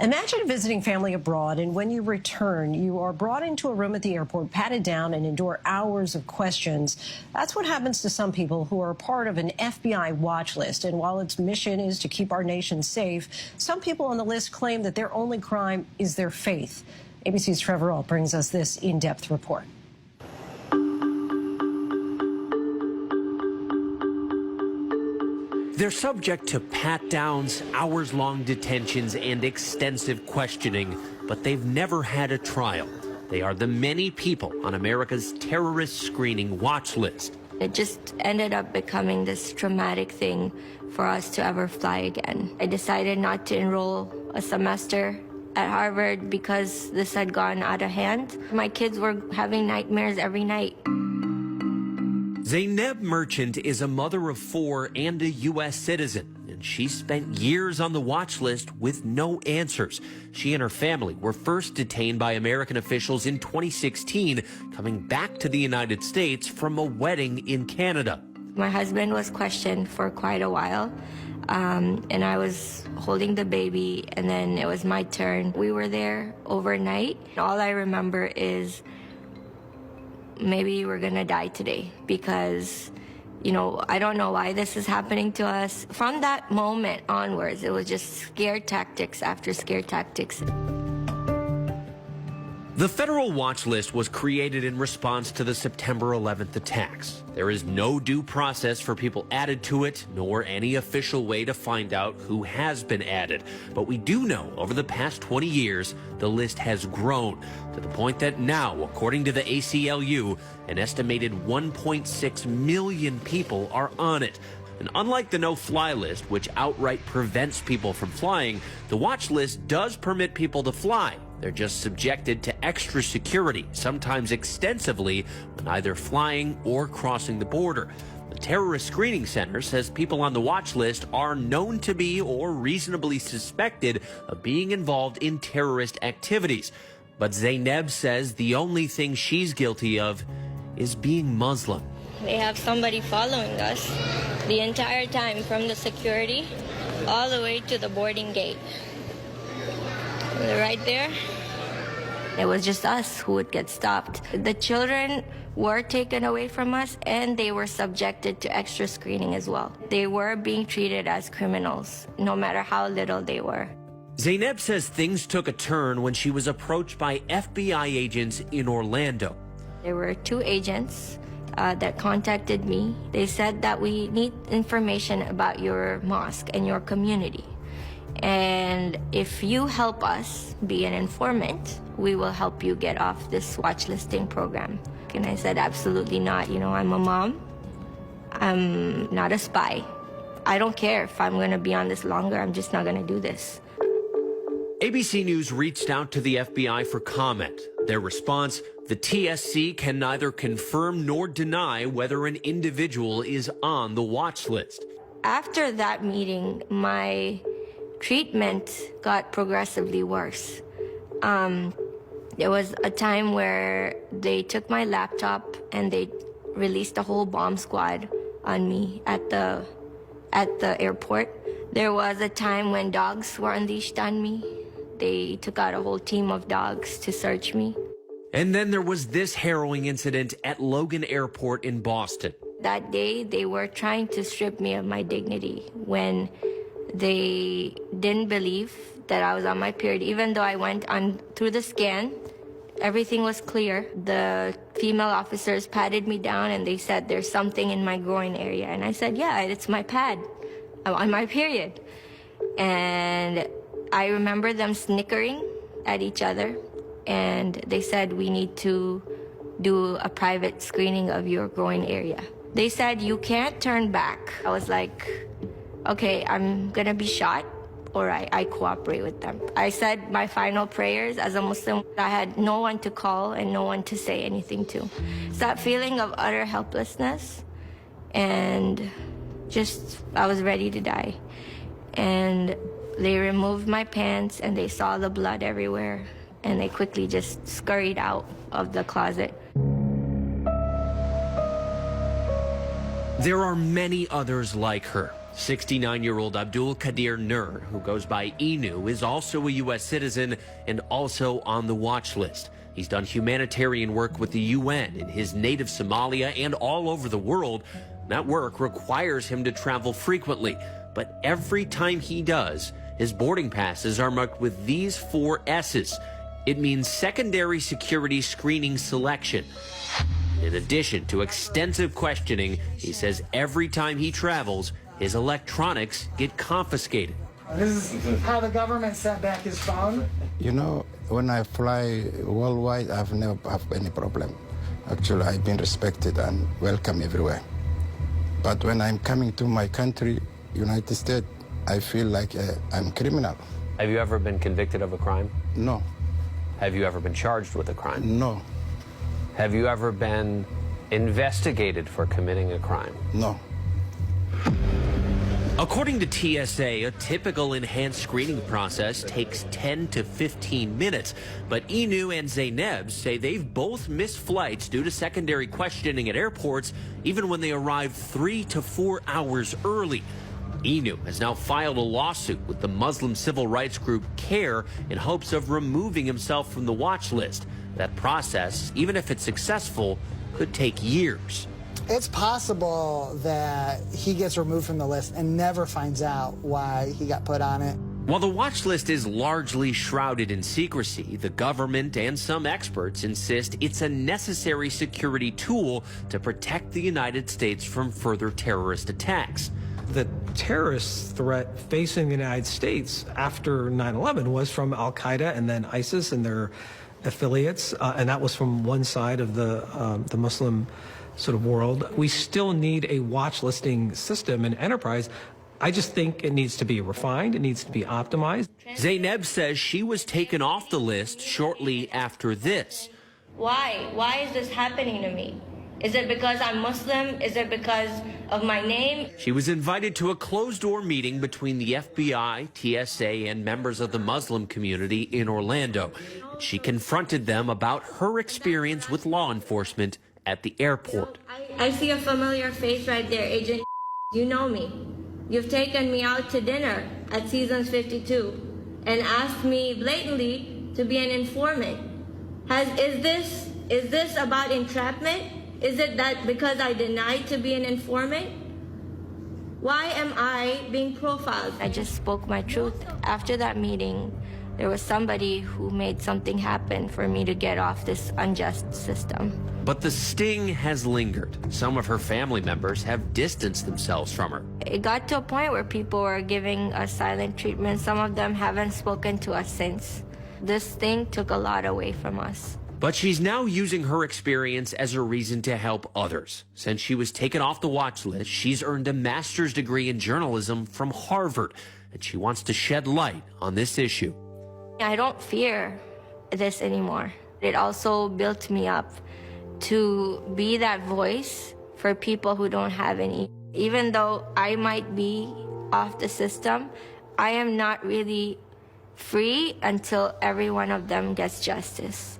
Imagine visiting family abroad, and when you return, you are brought into a room at the airport, patted down, and endure hours of questions. That's what happens to some people who are part of an FBI watch list. And while its mission is to keep our nation safe, some people on the list claim that their only crime is their faith. ABC's Trevor Ault brings us this in-depth report. They're subject to pat-downs, hours-long detentions, and extensive questioning, but they've never had a trial. They are the many people on America's terrorist screening watch list. It just ended up becoming this traumatic thing for us to ever fly again. I decided not to enroll a semester at Harvard because this had gone out of hand. My kids were having nightmares every night. Zainab Merchant is a mother of 4 and a U.S. citizen, and she spent years on the watch list with no answers. She and her family were first detained by American officials in 2016, coming back to the United States from a wedding in Canada. My husband was questioned for quite a while, and I was holding the baby, and then it was my turn. We were there overnight. All I remember is maybe we're gonna die today because, you know, I don't know why this is happening to us. From that moment onwards, it was just scare tactics after scare tactics. The federal watch list was created in response to the September 11th attacks. There is no due process for people added to it, nor any official way to find out who has been added. But we do know over the past 20 years, the list has grown to the point that now, according to the ACLU, an estimated 1.6 million people are on it. And unlike the no-fly list, which outright prevents people from flying, the watch list does permit people to fly. They're just subjected to extra security, sometimes extensively, when either flying or crossing the border. The Terrorist Screening Center says people on the watch list are known to be or reasonably suspected of being involved in terrorist activities. But Zainab says the only thing she's guilty of is being Muslim. They have somebody following us the entire time, from the security all the way to the boarding gate. Right there. It was just us who would get stopped. The children were taken away from us, and they were subjected to extra screening as well. They were being treated as criminals, no matter how little they were. Zainab says things took a turn when she was approached by FBI agents in Orlando. There were 2 agents that contacted me. They said that we need information about your mosque and your community. And if you help us be an informant, we will help you get off this watch listing program. And I said, absolutely not. You know, I'm a mom. I'm not a spy. I don't care if I'm going to be on this longer. I'm just not going to do this. ABC News reached out to the FBI for comment. Their response, the TSC can neither confirm nor deny whether an individual is on the watch list. After that meeting, my treatment got progressively worse. There was a time where they took my laptop and they released a whole bomb squad on me at the airport. There was a time when dogs were unleashed on me. They took out a whole team of dogs to search me. And then there was this harrowing incident at Logan Airport in Boston. That day, they were trying to strip me of my dignity when they didn't believe that I was on my period. Even though I went on through the scan, everything was clear. The female officers patted me down and they said there's something in my groin area. And I said, yeah, it's my pad. I'm on my period. And I remember them snickering at each other. And they said, we need to do a private screening of your groin area. They said, you can't turn back. I was like, okay, I'm gonna be shot, or I cooperate with them. I said my final prayers as a Muslim. I had no one to call and no one to say anything to. It's that feeling of utter helplessness, and just, I was ready to die. And they removed my pants and they saw the blood everywhere, and they quickly just scurried out of the closet. There are many others like her. 69-year-old Abdul Qadir Nur, who goes by Inu, is also a U.S. citizen and also on the watch list. He's done humanitarian work with the UN in his native Somalia and all over the world. That work requires him to travel frequently, but every time he does, his boarding passes are marked with these 4 S's. It means secondary security screening selection. In addition to extensive questioning, he says every time he travels, his electronics get confiscated. This is how the government sent back his phone. You know, when I fly worldwide, I've never had any problem. Actually, I've been respected and welcome everywhere. But when I'm coming to my country, United States, I feel like I'm criminal. Have you ever been convicted of a crime? No. Have you ever been charged with a crime? No. Have you ever been investigated for committing a crime? No. According to TSA, a typical enhanced screening process takes 10 to 15 minutes. But Inu and Zaineb say they've both missed flights due to secondary questioning at airports, even when they arrive 3 to 4 hours early. Inu has now filed a lawsuit with the Muslim civil rights group CARE in hopes of removing himself from the watch list. That process, even if it's successful, could take years. It's possible that he gets removed from the list and never finds out why he got put on it. While the watch list is largely shrouded in secrecy, the government and some experts insist it's a necessary security tool to protect the United States from further terrorist attacks. The terrorist threat facing the United States after 9/11 was from Al-Qaeda and then ISIS and their affiliates, and that was from one side of the Muslim sort of world. We still need a watch listing system and enterprise. I just think it needs to be refined. It needs to be optimized. Zaineb says she was taken off the list shortly after this. Why? Why is this happening to me? Is it because I'm Muslim? Is it because of my name? She was invited to a closed-door meeting between the FBI, TSA, and members of the Muslim community in Orlando. She confronted them about her experience with law enforcement at the airport. I see a familiar face right there, Agent. You know me. You've taken me out to dinner at Seasons 52 and asked me blatantly to be an informant. Is this about entrapment? Is it that because I denied to be an informant? Why am I being profiled? I just spoke my truth. After that meeting, there was somebody who made something happen for me to get off this unjust system. But the sting has lingered. Some of her family members have distanced themselves from her. It got to a point where people were giving us silent treatment. Some of them haven't spoken to us since. This thing took a lot away from us. But she's now using her experience as a reason to help others. Since she was taken off the watch list, she's earned a master's degree in journalism from Harvard, and she wants to shed light on this issue. I don't fear this anymore. It also built me up to be that voice for people who don't have any. Even though I might be off the system, I am not really free until every one of them gets justice.